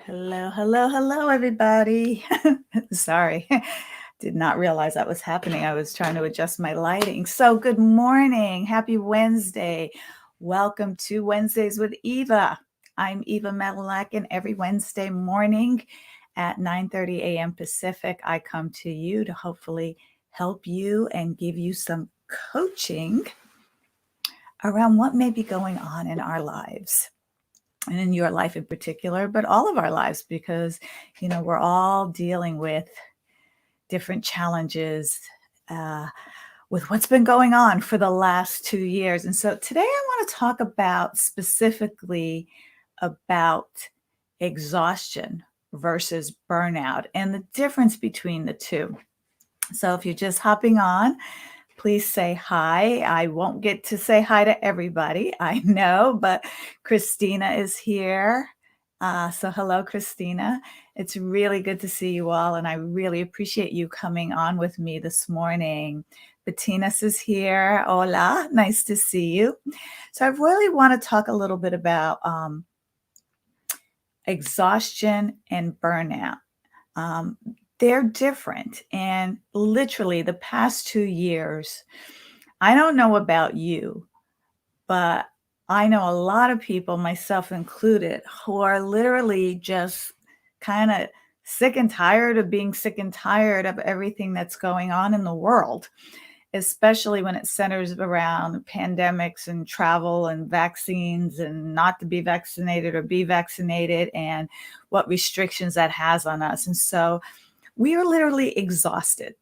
Hello, hello, hello, everybody. Sorry, did not realize that was happening. I was trying to adjust my lighting. So, good morning. Happy Wednesday. Welcome to Wednesdays with Eva. I'm Eva Medilek, and every Wednesday morning at 9:30 a.m. Pacific, I come to you to hopefully help you and give you some coaching around what may be going on in our lives. And in your life in particular, but all of our lives, because, we're all dealing with different challenges with what's been going on for the last 2 years. And so today I want to talk about specifically about exhaustion versus burnout and the difference between the two. So if you're just hopping on, please say hi. I won't get to say hi to everybody, I know, but Christina is here. So hello, Christina. It's really good to see you all, and I really appreciate you coming on with me this morning. Bettinas is here. Hola, nice to see you. So I really want to talk a little bit about exhaustion and burnout. Um, they're different, and literally the past 2 years, I don't know about you, but I know a lot of people, myself included, who are literally just kind of sick and tired of being sick and tired of everything that's going on in the world, especially when it centers around pandemics and travel and vaccines and not to be vaccinated or be vaccinated and what restrictions that has on us. And so we are literally exhausted.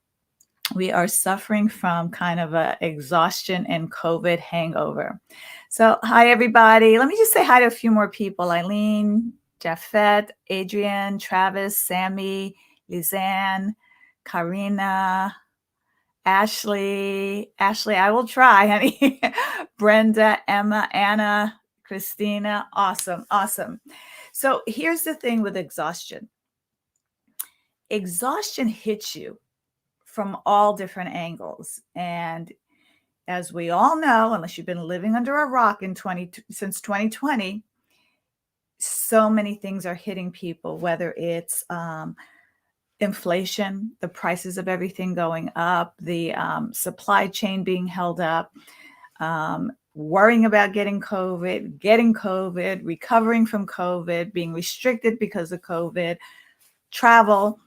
We are suffering from kind of a exhaustion and COVID hangover. So, hi, everybody. Let me just say hi to a few more people. Eileen, Jafet, Adrian, Travis, Sammy, Lizanne, Karina, Ashley, I will try, honey. Brenda, Emma, Anna, Christina. Awesome. So here's the thing with exhaustion. Exhaustion hits you from all different angles. And as we all know, unless you've been living under a rock since 2020, so many things are hitting people, whether it's inflation, the prices of everything going up, the supply chain being held up, worrying about getting COVID, recovering from COVID, being restricted because of COVID, travel.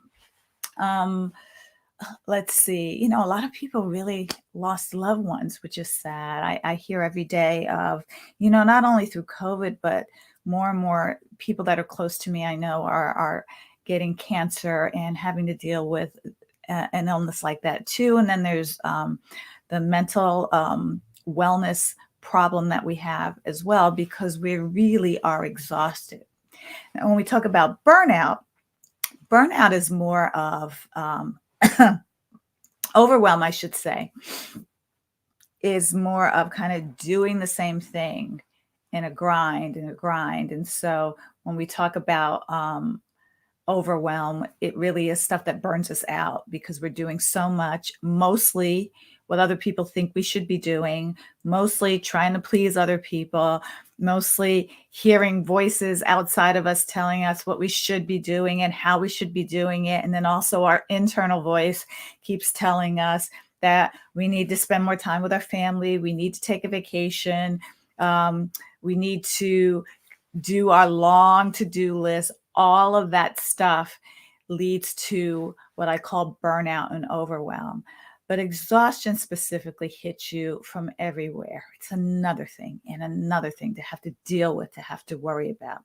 Let's see, a lot of people really lost loved ones, which is sad. I hear every day of, not only through COVID, but more and more people that are close to me, I know are getting cancer and having to deal with an illness like that too. And then there's the mental wellness problem that we have as well, because we really are exhausted. And when we talk about burnout is more of overwhelm, I should say, is more of kind of doing the same thing in a grind. And so when we talk about overwhelm, it really is stuff that burns us out because we're doing so much, mostly what other people think we should be doing, mostly trying to please other people, mostly hearing voices outside of us telling us what we should be doing and how we should be doing it. And then also our internal voice keeps telling us that we need to spend more time with our family. We need to take a vacation. We need to do our long to-do list. All of that stuff leads to what I call burnout and overwhelm. But exhaustion specifically hits you from everywhere. It's another thing to have to deal with, to have to worry about.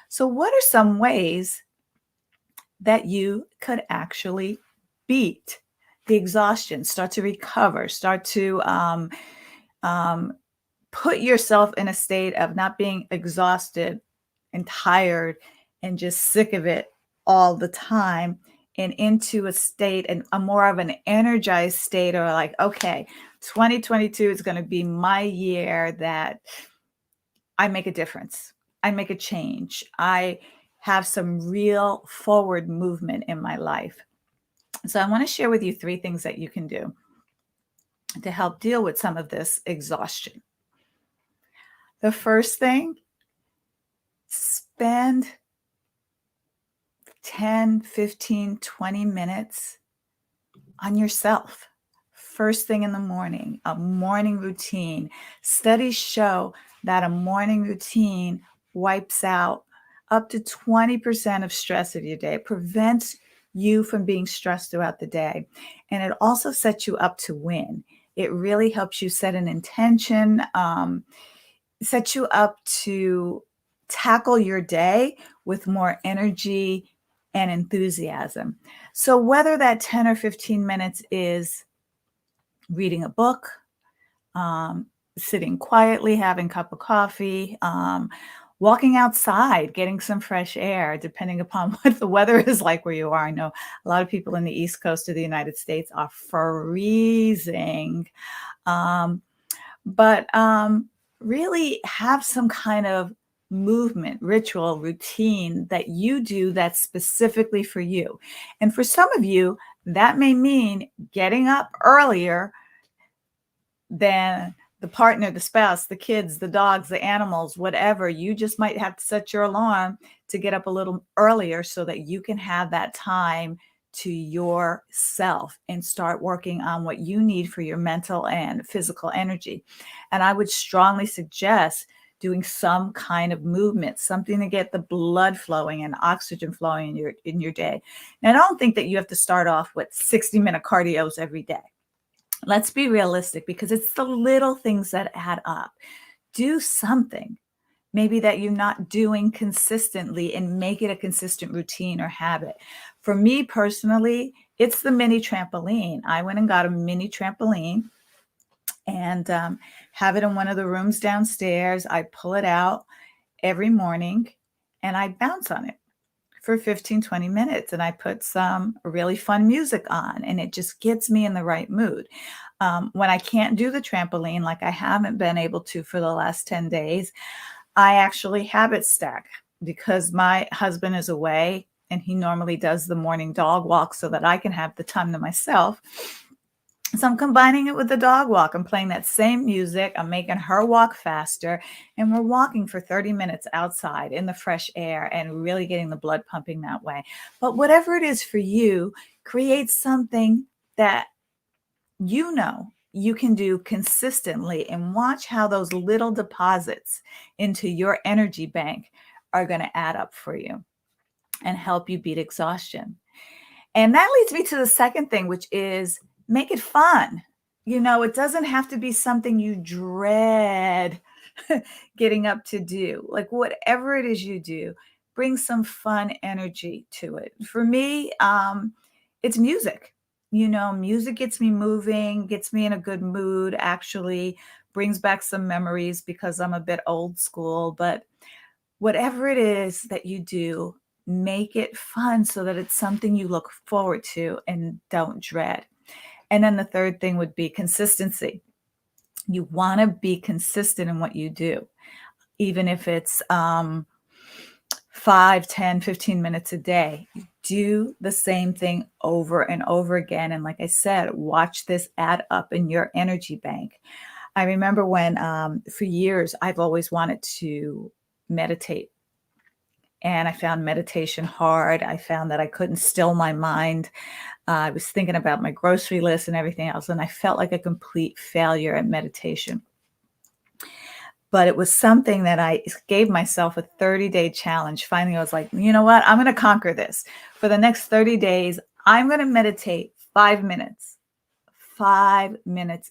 So what are some ways that you could actually beat the exhaustion, start to recover, start to put yourself in a state of not being exhausted and tired and just sick of it all the time, and into a state and a more of an energized state, or like, okay, 2022 is going to be my year that I make a difference. I make a change. I have some real forward movement in my life. So I want to share with you 3 things that you can do to help deal with some of this exhaustion. The first thing, spend 10, 15, 20 minutes on yourself. First thing in the morning, a morning routine. Studies show that a morning routine wipes out up to 20% of stress of your day. It prevents you from being stressed throughout the day. And it also sets you up to win. It really helps you set an intention, set you up to tackle your day with more energy and enthusiasm. So, whether that 10 or 15 minutes is reading a book, um, sitting quietly, having a cup of coffee, walking outside, getting some fresh air, depending upon what the weather is like where you are. I know a lot of people in the East Coast of the United States are freezing. Um, but really have some kind of movement, ritual, routine that you do that's specifically for you. And for some of you, that may mean getting up earlier than the partner, the spouse, the kids, the dogs, the animals, whatever. You just might have to set your alarm to get up a little earlier so that you can have that time to yourself and start working on what you need for your mental and physical energy. And I would strongly suggest doing some kind of movement, something to get the blood flowing and oxygen flowing in your day. Now, I don't think that you have to start off with 60-minute cardios every day. Let's be realistic, because it's the little things that add up. Do something maybe that you're not doing consistently and make it a consistent routine or habit. For me personally, it's the mini trampoline. I went and got a mini trampoline and have it in one of the rooms downstairs. I pull it out every morning and I bounce on it for 15, 20 minutes. And I put some really fun music on and it just gets me in the right mood. When I can't do the trampoline, like I haven't been able to for the last 10 days, I actually habit stack because my husband is away and he normally does the morning dog walk so that I can have the time to myself. So I'm combining it with the dog walk. I'm playing that same music. I'm making her walk faster. And we're walking for 30 minutes outside in the fresh air and really getting the blood pumping that way. But whatever it is for you, create something that you know you can do consistently and watch how those little deposits into your energy bank are going to add up for you and help you beat exhaustion. And that leads me to the second thing, which is make it fun. It doesn't have to be something you dread getting up to do. Like whatever it is you do, bring some fun energy to it. For me, it's music. Music gets me moving, gets me in a good mood, actually brings back some memories because I'm a bit old school. But whatever it is that you do, make it fun so that it's something you look forward to and don't dread. And then the third thing would be consistency. You want to be consistent in what you do, even if it's 5, 10, 15 minutes a day. Do the same thing over and over again. And like I said, watch this add up in your energy bank. I remember when for years, I've always wanted to meditate. And I found meditation hard. I found that I couldn't still my mind. I was thinking about my grocery list and everything else, and I felt like a complete failure at meditation. But it was something that I gave myself a 30-day challenge. Finally, I was like, you know what? I'm going to conquer this. For the next 30 days, I'm going to meditate 5 minutes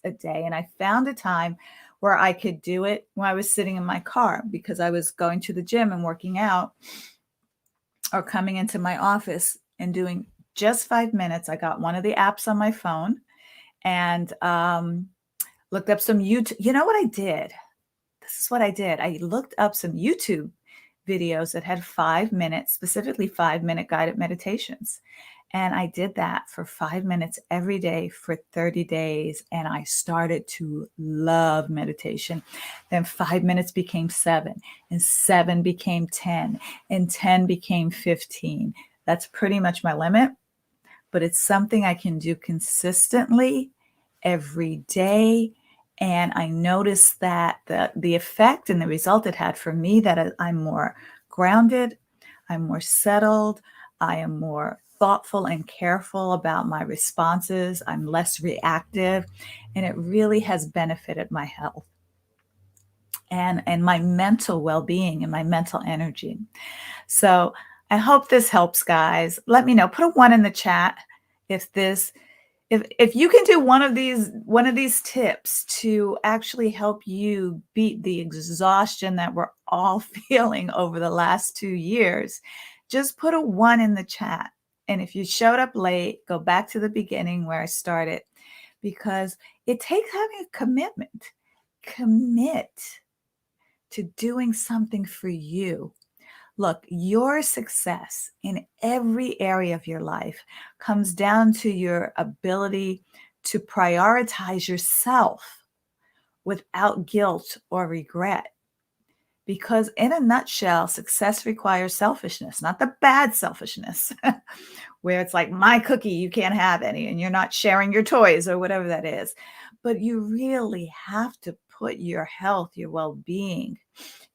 a day. And I found a time where I could do it when I was sitting in my car because I was going to the gym and working out or coming into my office and doing just 5 minutes. I got one of the apps on my phone and looked up some YouTube. You know what I did? This is what I did. I looked up some YouTube videos that had 5 minutes, specifically 5-minute guided meditations. And I did that for 5 minutes every day for 30 days. And I started to love meditation. Then 5 minutes became 7, and 7 became 10, and 10 became 15. That's pretty much my limit, but it's something I can do consistently every day. And I noticed that the effect and the result it had for me, that I'm more grounded, I'm more settled, I am more thoughtful and careful about my responses. I'm less reactive, and it really has benefited my health and my mental well-being and my mental energy. So I hope this helps, guys. Let me know. Put a 1 in the chat if this if you can do one of these tips to actually help you beat the exhaustion that we're all feeling over the last 2 years. Just put a 1 in the chat. And if you showed up late, go back to the beginning where I started, because it takes having a commitment. Commit to doing something for you. Look, your success in every area of your life comes down to your ability to prioritize yourself without guilt or regret. Because in a nutshell, success requires selfishness, not the bad selfishness, where it's like, my cookie, you can't have any, and you're not sharing your toys or whatever that is. But you really have to put your health, your well-being,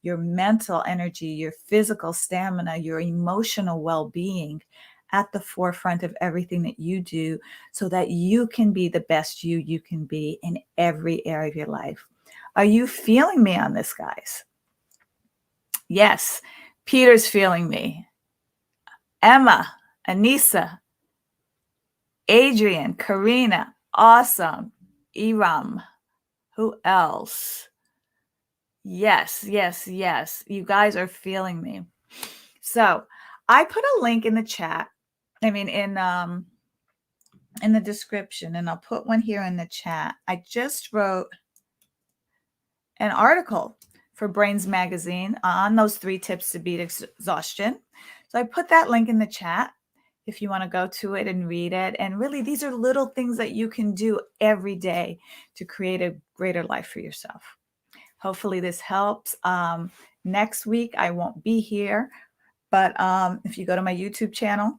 your mental energy, your physical stamina, your emotional well-being at the forefront of everything that you do, so that you can be the best you can be in every area of your life. Are you feeling me on this, guys? Yes, Peter's feeling me. Emma, Anissa, Adrian, Karina, awesome. Iram, who else? Yes, yes, yes. You guys are feeling me. So I put a link in the chat. I mean, in the description, and I'll put one here in the chat. I just wrote an article for Brains Magazine on those 3 tips to beat exhaustion. So I put that link in the chat if you want to go to it and read it. And really, these are little things that you can do every day to create a greater life for yourself. Hopefully this helps. Next week, I won't be here, but if you go to my YouTube channel,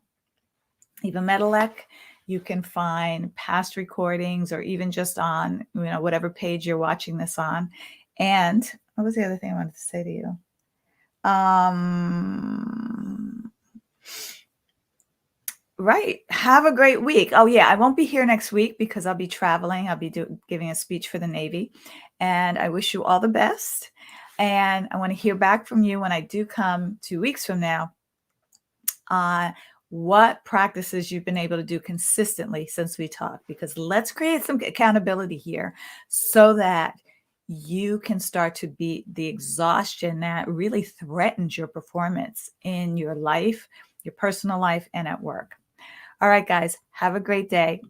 Eva Medilek, you can find past recordings, or even just on, whatever page you're watching this on. And what was the other thing I wanted to say to you? Right. Have a great week. Oh, yeah. I won't be here next week because I'll be traveling. I'll be giving a speech for the Navy. And I wish you all the best. And I want to hear back from you when I do come 2 weeks from now. What practices you've been able to do consistently since we talked, because let's create some accountability here so that you can start to beat the exhaustion that really threatens your performance in your life, your personal life, and at work. All right, guys, have a great day.